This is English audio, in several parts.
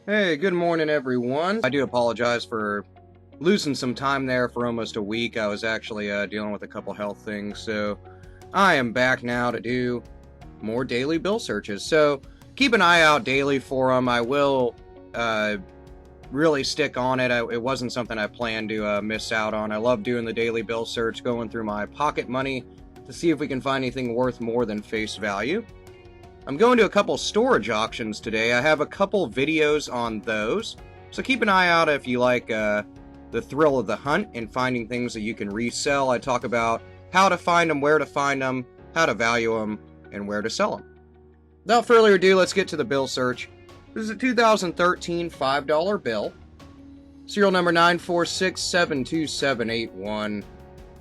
Hey, good morning, everyone. I do apologize for losing some time there for almost a week. I was actually dealing with a couple health things, so I am back now to do more daily bill searches. So keep an eye out daily for them. I will really stick on it. It wasn't something I planned to miss out on. I love doing the daily bill search, going through my pocket money to see if we can find anything worth more than face value. I'm going to a couple storage auctions today. I have a couple videos on those, so keep an eye out if you like the thrill of the hunt and finding things that you can resell. I talk about how to find them, where to find them, how to value them, and where to sell them. Without further ado, let's get to the bill search. This is a 2013 $5 bill. Serial number 946727881.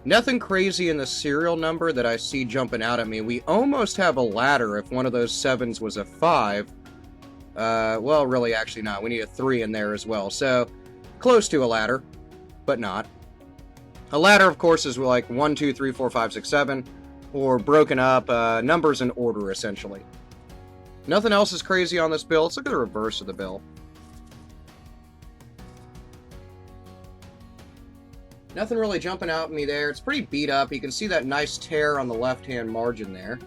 Nothing crazy in the serial number that I see jumping out at me. We almost have a ladder if one of those 7s was a 5. Well, really, actually not. We need a 3 in there as well. So, close to a ladder, but not. A ladder, of course, is like 1, 2, 3, 4, 5, 6, 7, or broken up, numbers in order, essentially. Nothing else is crazy on this bill. Let's look at the reverse of the bill. Nothing really jumping out at me there. It's pretty beat up. You can see that nice tear on the left-hand margin there.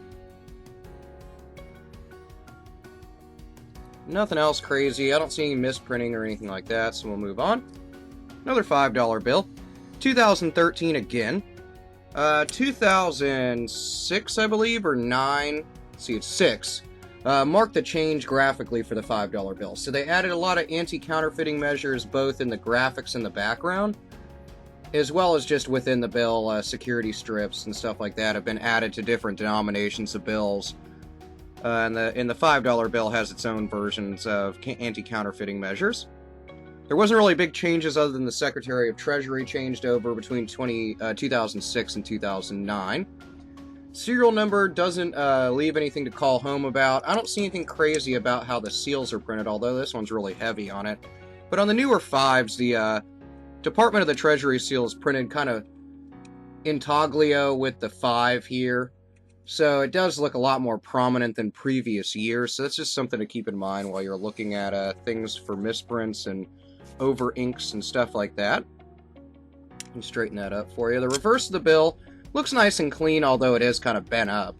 Nothing else crazy. I don't see any misprinting or anything like that, so we'll move on. Another $5 bill. 2013 again. 2006, I believe, or 9. Let's see, it's 6. Marked the change graphically for the $5 bill. So they added a lot of anti-counterfeiting measures, both in the graphics and the background, as well as just within the bill. Security strips and stuff like that have been added to different denominations of bills. And the $5 bill has its own versions of anti-counterfeiting measures. There wasn't really big changes other than the Secretary of Treasury changed over between 2006 and 2009. Serial number doesn't leave anything to call home about. I don't see anything crazy about how the seals are printed, although this one's really heavy on it. But on the newer 5s, the Department of the Treasury seal is printed kind of intaglio with the 5 here. So it does look a lot more prominent than previous years. So that's just something to keep in mind while you're looking at things for misprints and over inks and stuff like that. Let me straighten that up for you. The reverse of the bill looks nice and clean, although it is kind of bent up.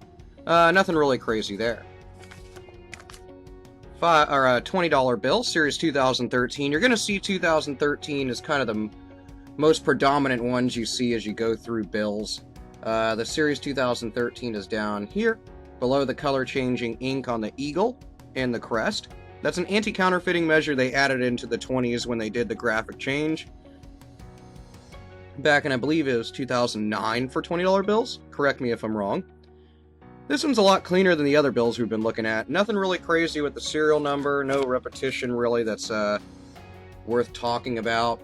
Nothing really crazy there. $20 bill, Series 2013. You're going to see 2013 is kind of the most predominant ones you see as you go through bills. The Series 2013 is down here, below the color-changing ink on the eagle and the crest. That's an anti-counterfeiting measure they added into the 20s when they did the graphic change. Back in, I believe it was 2009 for $20 bills. Correct me if I'm wrong. This one's a lot cleaner than the other bills we've been looking at. Nothing really crazy with the serial number. No repetition, really, that's worth talking about.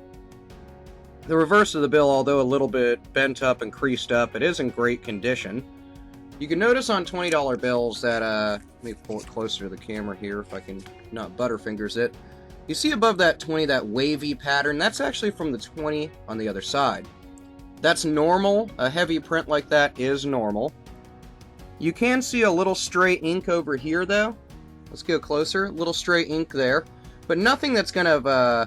The reverse of the bill, although a little bit bent up and creased up, it is in great condition. You can notice on $20 bills that, let me pull it closer to the camera here if I can not butterfingers it. You see above that 20, that wavy pattern, that's actually from the 20 on the other side. That's normal. A heavy print like that is normal. You can see a little stray ink over here, though. Let's go closer. A little stray ink there. But nothing that's going to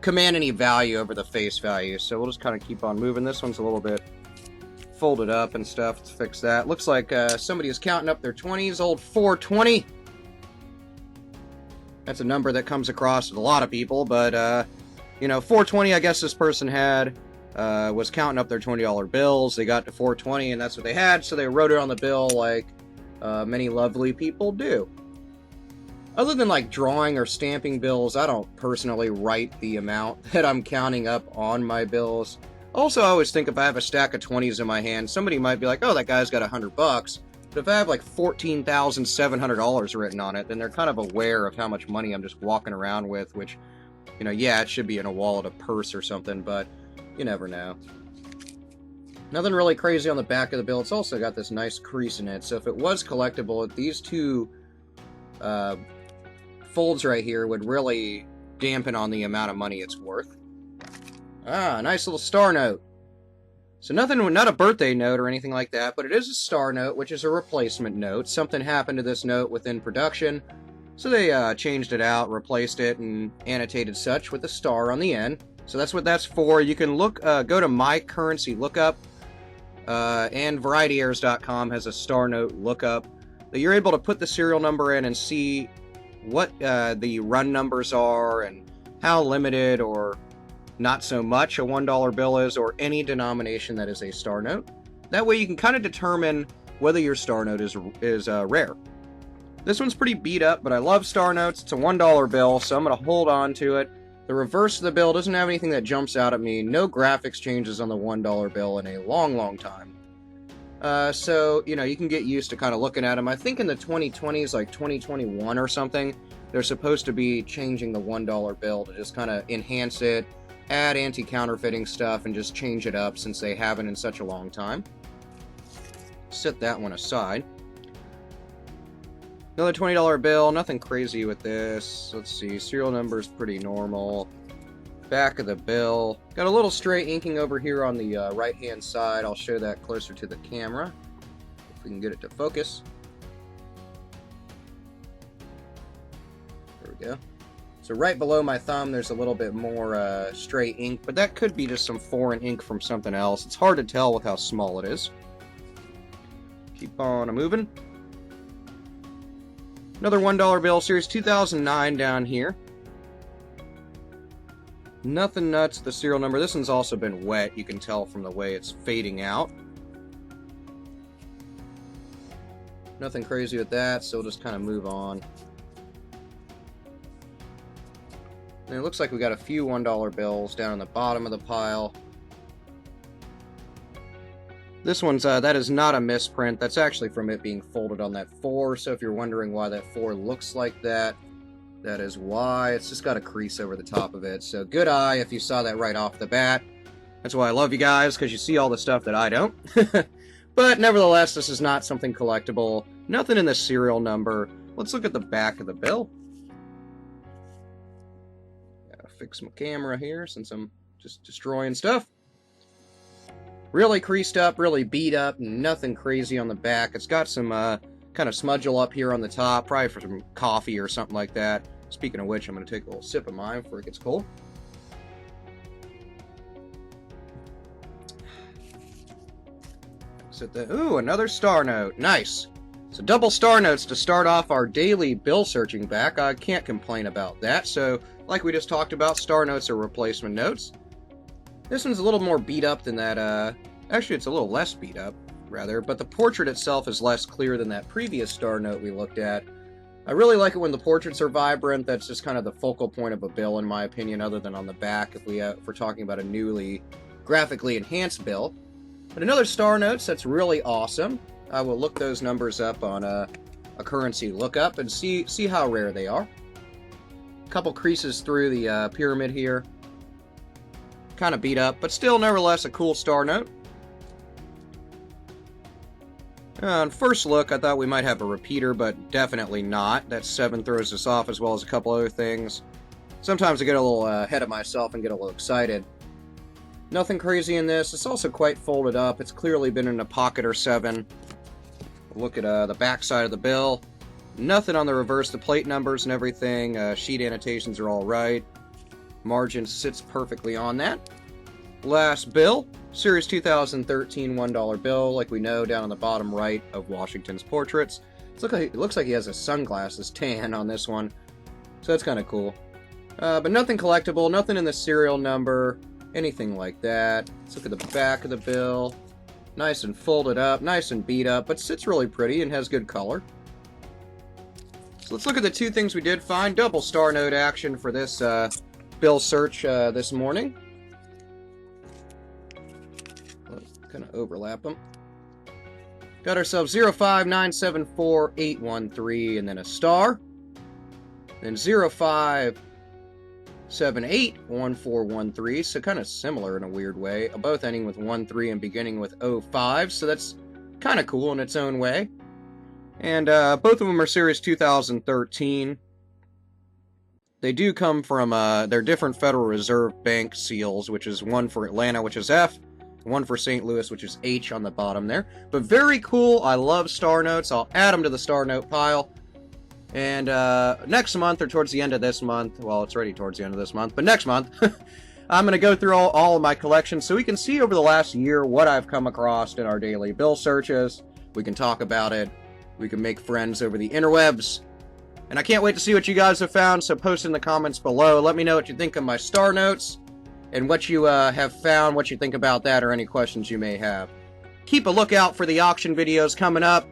command any value over the face value. So we'll just kind of keep on moving. This one's a little bit folded up and stuff. Let's fix that. Looks like somebody is counting up their 20s. Old 420. That's a number that comes across with a lot of people. But, 420, I guess this person had... was counting up their $20 bills. They got to 420 and that's what they had, so they wrote it on the bill like many lovely people do. Other than like drawing or stamping bills, I don't personally write the amount that I'm counting up on my bills. Also, I always think if I have a stack of 20s in my hand, somebody might be like, oh, that guy's got $100. But if I have like $14,700 written on it, then they're kind of aware of how much money I'm just walking around with, which, yeah, it should be in a wallet, a purse or something, but you never know. Nothing really crazy on the back of the bill. It's also got this nice crease in it. So if it was collectible, these two folds right here would really dampen on the amount of money it's worth. Ah, nice little star note. So nothing, not a birthday note or anything like that, but it is a star note, which is a replacement note. Something happened to this note within production. So they changed it out, replaced it, and annotated such with a star on the end. So that's what that's for. You can look, go to My Currency Lookup, and VarietyErrors.com has a star note lookup that you're able to put the serial number in and see what the run numbers are and how limited or not so much a $1 bill is, or any denomination that is a star note. That way you can kind of determine whether your star note is rare. This one's pretty beat up, but I love star notes. It's a $1 bill, so I'm going to hold on to it. The reverse of the bill doesn't have anything that jumps out at me. No graphics changes on the $1 bill in a long, long time. So, you know, you can get used to kind of looking at them. I think in the 2020s, like 2021 or something, they're supposed to be changing the $1 bill to just kind of enhance it, add anti-counterfeiting stuff, and just change it up since they haven't in such a long time. Set that one aside. Another $20 bill, nothing crazy with this. Let's see, serial number's pretty normal. Back of the bill. Got a little stray inking over here on the right-hand side. I'll show that closer to the camera, if we can get it to focus. There we go. So right below my thumb, there's a little bit more stray ink, but that could be just some foreign ink from something else. It's hard to tell with how small it is. Keep on moving. Another $1 bill, series 2009 down here. Nothing nuts, the serial number. This one's also been wet, you can tell from the way it's fading out. Nothing crazy with that, so we'll just kind of move on. And it looks like we got a few $1 bills down on the bottom of the pile. This one's, that is not a misprint. That's actually from it being folded on that 4. So if you're wondering why that 4 looks like that, that is why. It's just got a crease over the top of it. So good eye if you saw that right off the bat. That's why I love you guys, because you see all the stuff that I don't. But nevertheless, this is not something collectible. Nothing in the serial number. Let's look at the back of the bill. Gotta fix my camera here since I'm just destroying stuff. Really creased up, really beat up, nothing crazy on the back. It's got some kind of smudgel up here on the top, probably for some coffee or something like that. Speaking of which, I'm going to take a little sip of mine before it gets cold. Ooh, another star note. Nice. So double star notes to start off our daily bill searching back. I can't complain about that. So, like we just talked about, star notes are replacement notes. This one's a little more beat up than that, actually it's a little less beat up, rather, but the portrait itself is less clear than that previous star note we looked at. I really like it when the portraits are vibrant. That's just kind of the focal point of a bill, in my opinion, other than on the back, if we're talking about a newly graphically enhanced bill. But another star notes, that's really awesome. I will look those numbers up on a currency lookup and see how rare they are. A couple creases through the pyramid here. Kind of beat up, but still nevertheless a cool star note. On first look, I thought we might have a repeater, but definitely not. That 7 throws us off, as well as a couple other things. Sometimes I get a little ahead of myself and get a little excited. Nothing crazy in this. It's also quite folded up. It's clearly been in a pocket or 7. Look at the back side of the bill. Nothing on the reverse. The plate numbers and everything. Sheet annotations are all right. Margin sits perfectly on that. Last bill, series 2013 $1 bill, like we know, down on the bottom right of Washington's portraits. It looks like he has a sunglasses tan on this one, so that's kind of cool. But nothing collectible, nothing in the serial number, anything like that. Let's look at the back of the bill. Nice and folded up, nice and beat up, but sits really pretty and has good color. So let's look at the two things we did find. Double star note action for this bill search this morning. Let's kind of overlap them. Got ourselves 05974,813 and then a star. Then 05781413, so kind of similar in a weird way. Both ending with 13 and beginning with 05, so that's kind of cool in its own way. And both of them are series 2013. They do come from, they're different Federal Reserve Bank seals, which is one for Atlanta, which is F, one for St. Louis, which is H on the bottom there. But very cool. I love star notes. I'll add them to the star note pile. And next month, or towards the end of this month, well, it's already towards the end of this month, but next month, I'm going to go through all of my collections so we can see over the last year what I've come across in our daily bill searches. We can talk about it. We can make friends over the interwebs. And I can't wait to see what you guys have found, so post in the comments below. Let me know what you think of my star notes and what you have found, what you think about that, or any questions you may have. Keep a lookout for the auction videos coming up.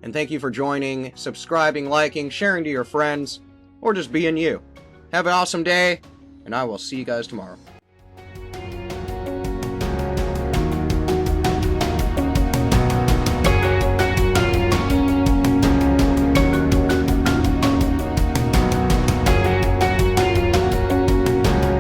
And thank you for joining, subscribing, liking, sharing to your friends, or just being you. Have an awesome day, and I will see you guys tomorrow.